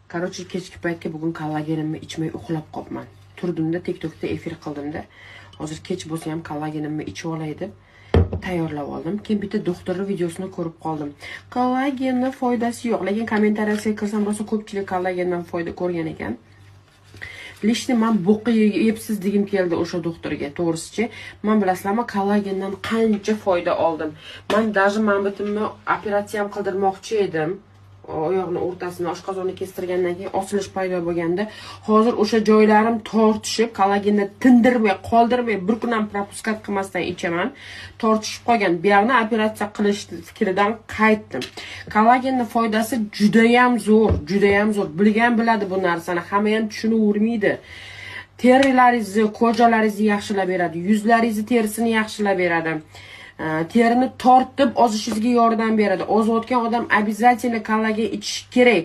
Короче, kechki paytga bugun kollagenimni ichmay uxlab qolibman. Turdimda TikTokda efir qildimda. Hozir kech bo'lsa ham kollagenimni ichib olay deb tayyorlab oldim. Keyin bitta doktorning videosini ko'rib qoldim. Kollagenning foydasi yo'q, lekin kommentariyasiga kirsam rosa ko'pchilik kollagendan foyda ko'rgan ekan. Lishni men bo'qi yebsiz degim keldi o'sha doktorga, to'g'risichi. Men bilasizlarmi, kollagendan qancha foyda oldim. Men даже men bitimni operatsiya ham qildirmoqchi edim. Oyoqni o'rtasini oshqozonni kestirgandan keyin osilish paydo bo'lganda, hozir o'sha joylarim tortishib, kollagenni tindirmay, qoldirmay, bir kun ham propuskat qilmasdan ichaman. Tortishib qolgan. Bu yerni operatsiya qilish fikridan qaytdim. Kollagenning foydasi juda ham zo'r, juda ham zo'r. Bilgan biladi bu narsani, hamma ham tushunavermaydi. Terilaringizni, ko'jalaringizni yaxshilab beradi, yuzlaringizni terisini yaxshilab beradi. Terini tortib ozishingizga yordam beradi. Ozayotgan odam обязательно kollagen ichish kerak.